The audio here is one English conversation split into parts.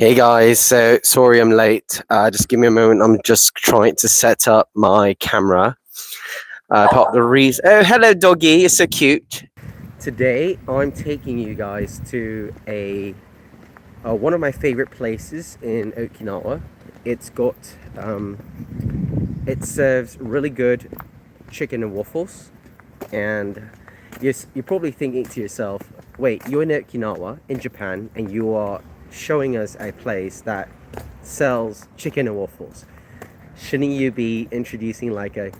Hey guys, so sorry I'm late. Just give me a moment. I'm just trying to set up my camera. Part of the reason. Oh, hello, doggy. You're so cute. Today, I'm taking you guys to a one of my favorite places in Okinawa. It's got it serves really good chicken and waffles, and you're probably thinking to yourself, wait, you're in Okinawa, in Japan, and you are showing us a place that sells chicken and waffles. Shouldn't you be introducing like a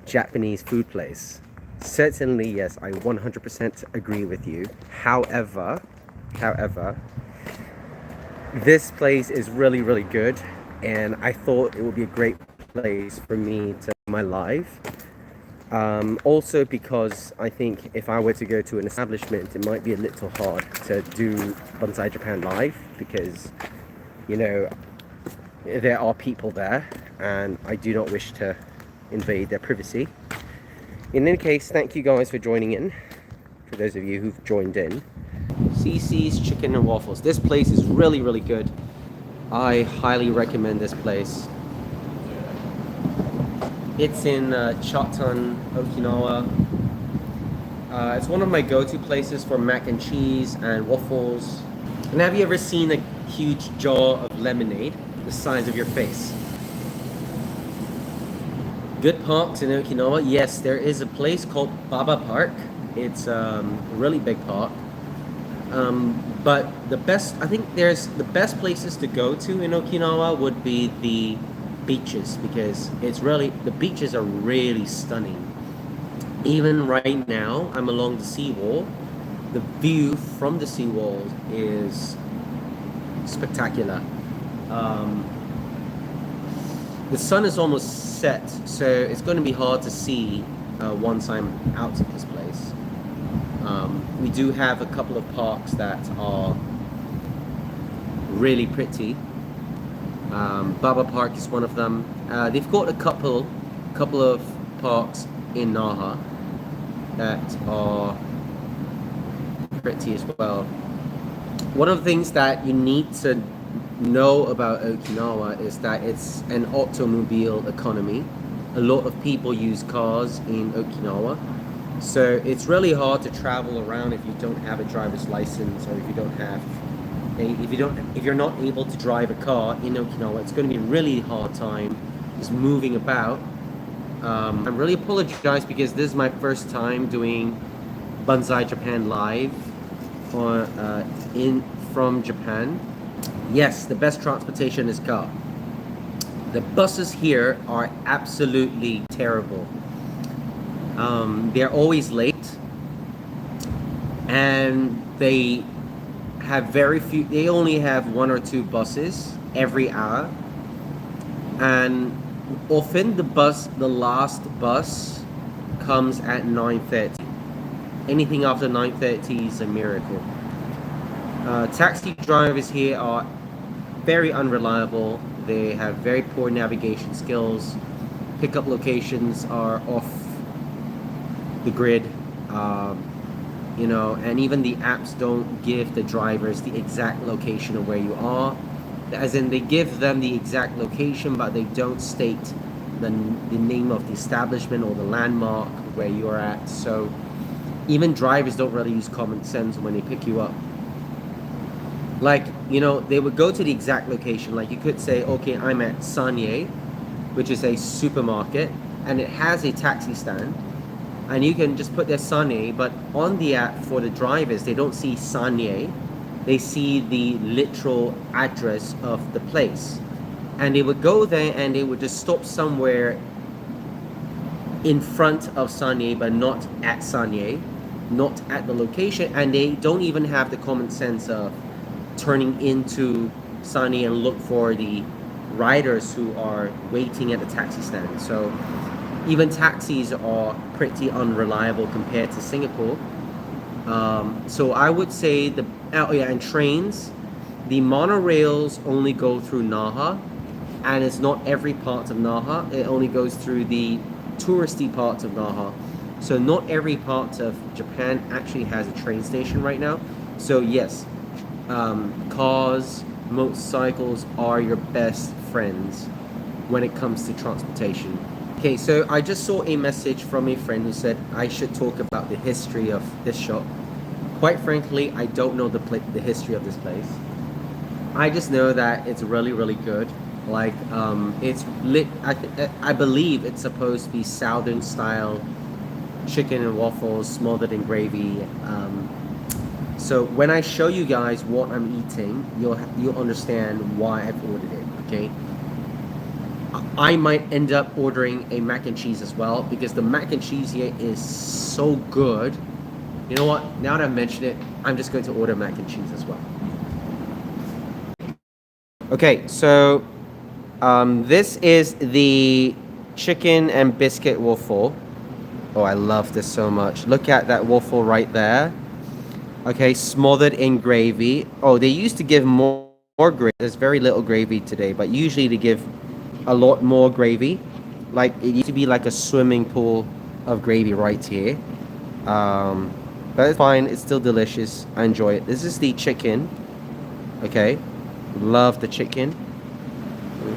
Japanese food place? Certainly, yes, I 100% agree with you. However, this place is really, really good, and I thought it would be a great place for me to my life. Also because I think if I were to go to an establishment, it might be a little hard to do Banzai Japan live because, you know, there are people there and I do not wish to invade their privacy. In any case, thank you guys for joining in. For those of you who've joined in. CeCe's Chicken and Waffles. This place is really, really good. I highly recommend this place. It's in Choton, Okinawa. It's one of my go-to places for mac and cheese and waffles. And have you ever seen a huge jar of lemonade the size of your face? Good parks in Okinawa. Yes, there is a place called Baba Park. It's a really big park. But the best, I think there's the best places to go to in Okinawa would be the beaches because it's really, the beaches are really stunning. Even right now, I'm along the seawall. The view from the seawall is spectacular. The sun is almost set, so it's going to be hard to see once I'm out of this place. We do have a couple of parks that are really pretty. Baba Park is one of them. They've got a couple of parks in Naha that are pretty as well. One of the things that you need to know about Okinawa is that it's an automobile economy. A lot of people use cars in Okinawa, so it's really hard to travel around if you don't have a driver's license, or if you don't have if you're not able to drive a car in Okinawa. It's going to be a really hard time just moving about. I really apologize because this is my first time doing Banzai Japan live from Japan. Yes, the best transportation is car. The buses here are absolutely terrible. They're always late, and they have very few. They only have one or two buses every hour, and often the last bus comes at 9:30. Anything after 9:30 is a miracle. Taxi drivers here are very unreliable. They have very poor navigation skills. Pickup locations are off the grid. And even the apps don't give the drivers the exact location of where you are. As in, they give them the exact location, but they don't state the name of the establishment or the landmark where you're at. So even drivers don't really use common sense when they pick you up. Like, they would go to the exact location. Like, you could say, okay, I'm at Sanye, which is a supermarket, and it has a taxi stand. And you can just put their Sanye, but on the app for the drivers, they don't see Sanye. They see the literal address of the place. And they would go there and they would just stop somewhere in front of Sanye, but not at Sanye, not at the location. And they don't even have the common sense of turning into Sanye and look for the riders who are waiting at the taxi stand. So even taxis are pretty unreliable compared to Singapore. So I would say and trains, the monorails only go through Naha, and it's not every part of Naha. It only goes through the touristy parts of Naha. So not every part of Japan actually has a train station right now. So yes, cars, motorcycles are your best friends when it comes to transportation. Okay, so I just saw a message from a friend who said I should talk about the history of this shop. Quite frankly, I don't know the history of this place. I just know that it's really, really good. Like, it's lit. I believe it's supposed to be Southern style chicken and waffles smothered in gravy. So when I show you guys what I'm eating, you'll understand why I've ordered it. Okay. I might end up ordering a mac and cheese as well because the mac and cheese here is so good. You know what? Now that I've mentioned it, I'm just going to order mac and cheese as well. Okay, so this is the chicken and biscuit waffle. Oh, I love this so much. Look at that waffle right there. Okay, smothered in gravy. Oh, they used to give more gravy. There's very little gravy today, but usually they give a lot more gravy. Like, it used to be like a swimming pool of gravy right here. But it's fine. It's still delicious. I enjoy it. This is the chicken. Okay. Love the chicken.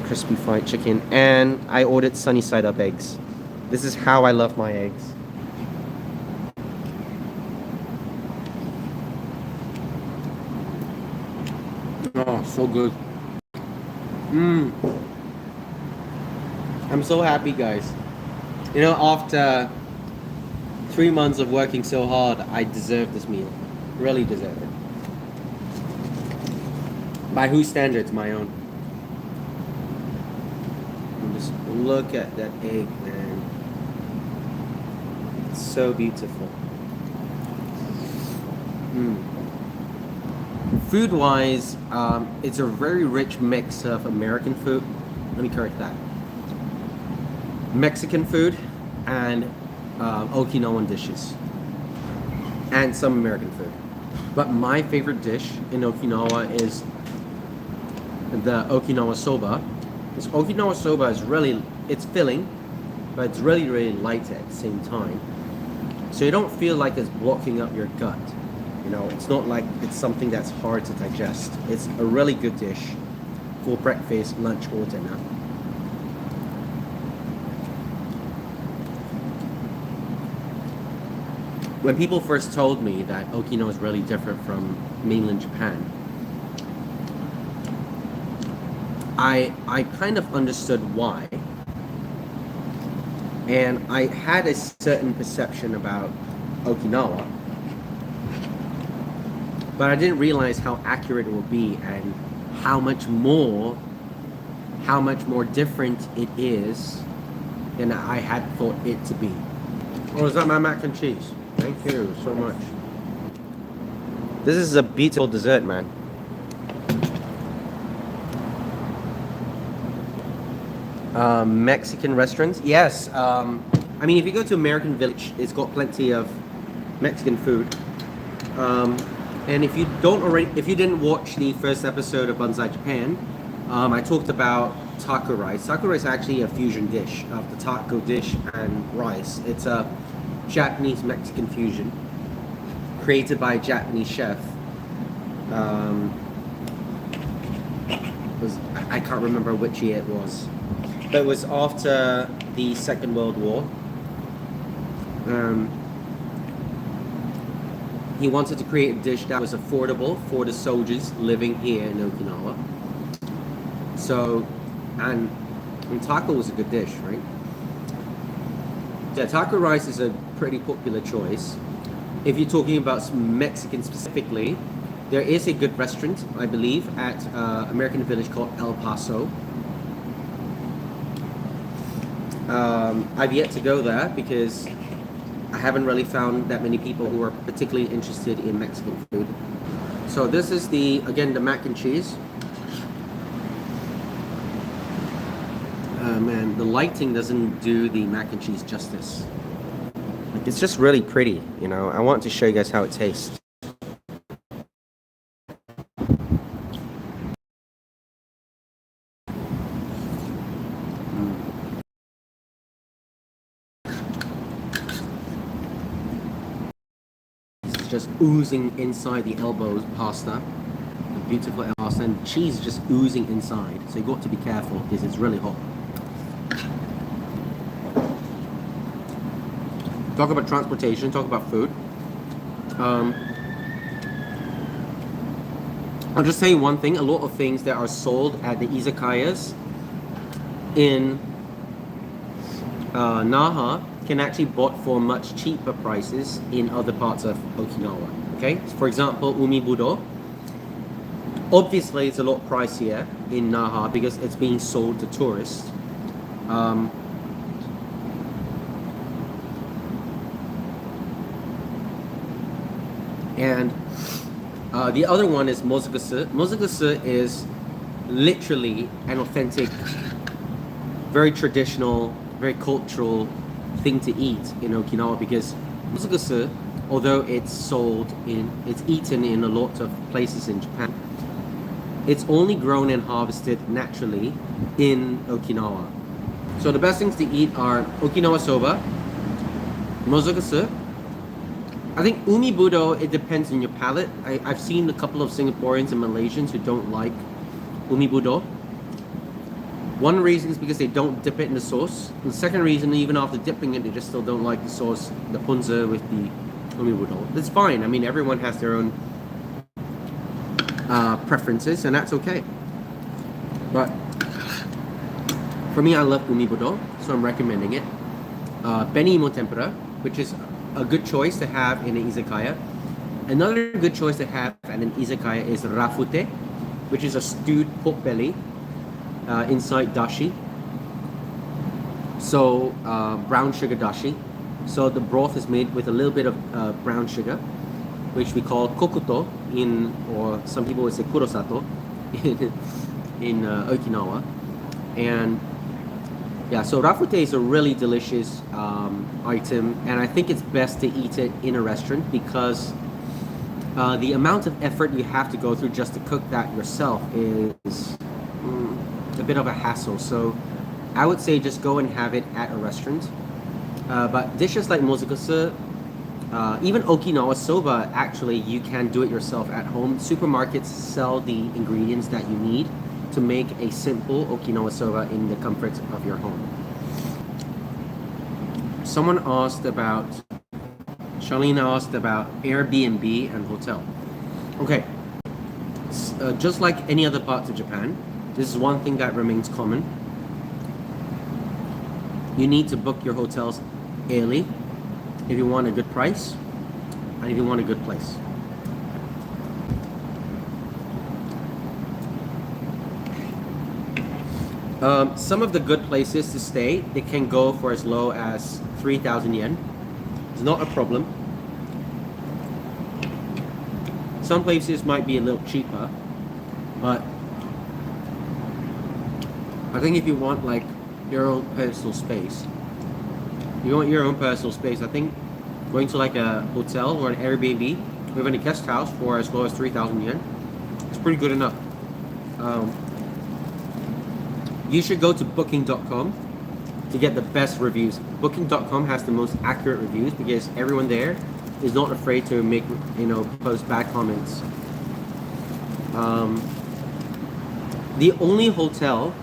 Crispy fried chicken. And I ordered sunny side up eggs. This is how I love my eggs. Oh, so good. I'm so happy, guys. You know, after 3 months of working so hard, I deserve this meal. Really deserve it. By whose standards? My own. And just look at that egg, man. It's so beautiful. Food-wise, it's a very rich mix of American food. Let me correct that. Mexican food and Okinawan dishes. And some American food. But my favorite dish in Okinawa is the Okinawa soba. This Okinawa soba is really, it's filling, but it's really, really light at the same time. So you don't feel like it's blocking up your gut. You know, it's not like it's something that's hard to digest. It's a really good dish for breakfast, lunch, or dinner. When people first told me that Okinawa is really different from mainland Japan, I kind of understood why. And I had a certain perception about Okinawa, but I didn't realize how accurate it would be and how much more different it is than I had thought it to be. Oh, is that my mac and cheese? Thank you so much. This is a beautiful dessert, man. Mexican restaurants, yes. I mean, if you go to American Village, it's got plenty of Mexican food. And if you didn't watch the first episode of Banzai Japan, I talked about taco rice. Taco rice is actually a fusion dish of the taco dish and rice. It's a Japanese Mexican fusion created by a Japanese chef. I can't remember which year it was, but it was after the Second World War. He wanted to create a dish that was affordable for the soldiers living here in Okinawa. So, and taco was a good dish, right? Yeah, taco rice is a pretty popular choice. If you're talking about Mexican specifically, there is a good restaurant, I believe, at American Village called El Paso. I've yet to go there because I haven't really found that many people who are particularly interested in Mexican food. So this is the mac and cheese. Man, the lighting doesn't do the mac and cheese justice. Like, it's just really pretty, you know. I want to show you guys how it tastes. It's just oozing inside the elbows pasta. beautiful exhaust, and cheese just oozing inside. So you got to be careful because it's really hot. Talk about transportation, talk about food. I'll just say one thing, a lot of things that are sold at the izakayas in Naha can actually be bought for much cheaper prices in other parts of Okinawa. Okay, so for example, umi budo. Obviously, it's a lot pricier in Naha because it's being sold to tourists. And the other one is mozugasu. Mozugasu is literally an authentic, very traditional, very cultural thing to eat in Okinawa, because mozugasu, although it's eaten in a lot of places in Japan, it's only grown and harvested naturally in Okinawa. So the best things to eat are Okinawa soba, mozugasu. I think umi budo, it depends on your palate. I've seen a couple of Singaporeans and Malaysians who don't like umi budo. One reason is because they don't dip it in the sauce. And the second reason, even after dipping it, they just still don't like the sauce, the ponzu with the umi budo. That's fine. I mean, everyone has their own preferences, and that's okay. But for me, I love umi budo, so I'm recommending it. Beni imo tempura, which is a good choice to have in an izakaya. Another good choice to have at an izakaya is rafute, which is a stewed pork belly inside dashi. So brown sugar dashi. So the broth is made with a little bit of brown sugar, which we call kokuto or some people would say kurosato in Okinawa. And yeah, so rafute is a really delicious item, and I think it's best to eat it in a restaurant because the amount of effort you have to go through just to cook that yourself is a bit of a hassle. So I would say just go and have it at a restaurant. But dishes like mozugasu, even Okinawa soba, actually you can do it yourself at home. Supermarkets sell the ingredients that you need to make a simple Okinawa soba in the comfort of your home. Charlene asked about Airbnb and hotel. Okay, just like any other parts of Japan, this is one thing that remains common. You need to book your hotels early if you want a good price and if you want a good place. Some of the good places to stay, they can go for as low as 3,000 yen. It's not a problem. Some places might be a little cheaper, but I think if you want like your own personal space, I think going to like a hotel or an Airbnb or even a guest house for as low as 3,000 yen, it's pretty good enough. You should go to booking.com to get the best reviews. Booking.com has the most accurate reviews because everyone there is not afraid to make, post bad comments. The only hotel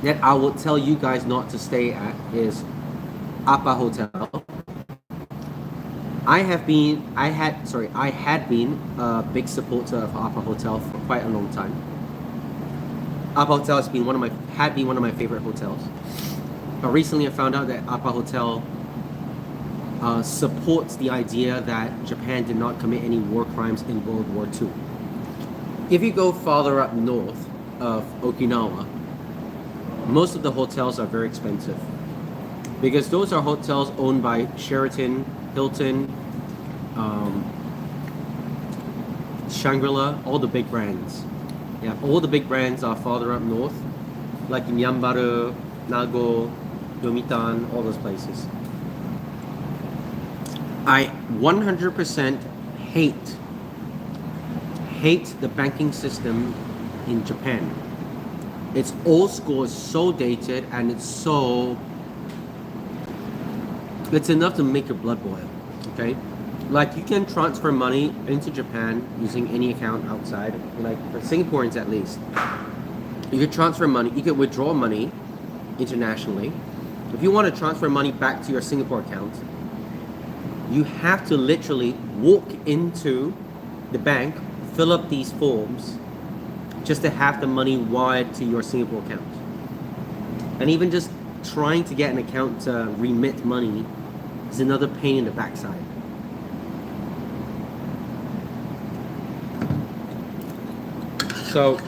that I will tell you guys not to stay at is Appa Hotel. I had been a big supporter of Appa Hotel for quite a long time. Appa Hotel had been one of my favorite hotels. But recently I found out that Appa Hotel supports the idea that Japan did not commit any war crimes in World War II. If you go farther up north of Okinawa, most of the hotels are very expensive because those are hotels owned by Sheraton, Hilton, Shangri-La, all the big brands. Yeah, all the big brands are farther up north, like in Yambaru, Nago, Yomitan, all those places. I 100% hate the banking system in Japan. It's old school, it's so dated, and it's enough to make your blood boil, okay? Like you can transfer money into Japan using any account outside, like for Singaporeans at least. You could transfer money, you could withdraw money internationally. If you want to transfer money back to your Singapore account, you have to literally walk into the bank, fill up these forms, just to have the money wired to your Singapore account. And even just trying to get an account to remit money is another pain in the backside. So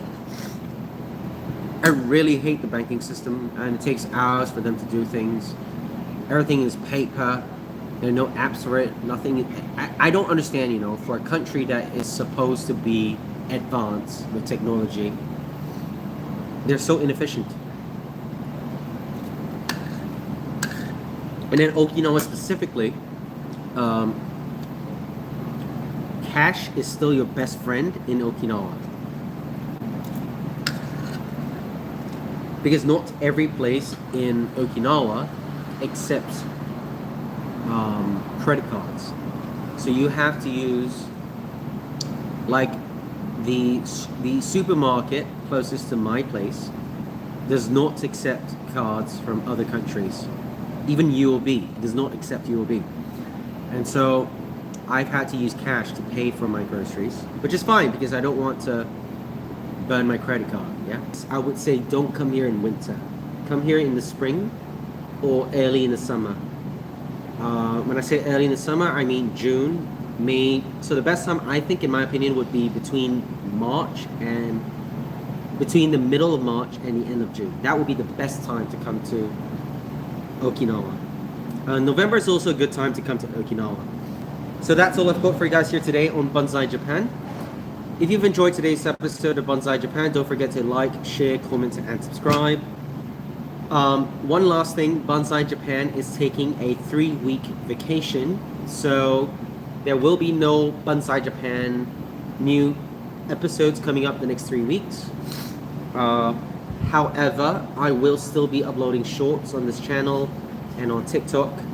I really hate the banking system, and it takes hours for them to do things. Everything is paper. There are no apps for it. Nothing. I don't understand, for a country that is supposed to be advanced with technology, they're so inefficient. And then Okinawa specifically, cash is still your best friend in Okinawa. Because not every place in Okinawa accepts credit cards. So you have to use, like, the supermarket closest to my place does not accept cards from other countries. Even UOB does not accept UOB. And so I've had to use cash to pay for my groceries, which is fine because I don't want to burn my credit card. Yeah, I would say don't come here in winter. Come here in the spring or early in the summer. When I say early in the summer, I mean June, May. So the best time, I think, in my opinion, would be between the middle of March and the end of June. That would be the best time to come to Okinawa. November is also a good time to come to Okinawa. So that's all I've got for you guys here today on Banzai Japan. If you've enjoyed today's episode of Banzai Japan, don't forget to like, share, comment, and subscribe. One last thing, Banzai Japan is taking a 3-week vacation, so there will be no Banzai Japan new episodes coming up the next 3 weeks. However, I will still be uploading shorts on this channel and on TikTok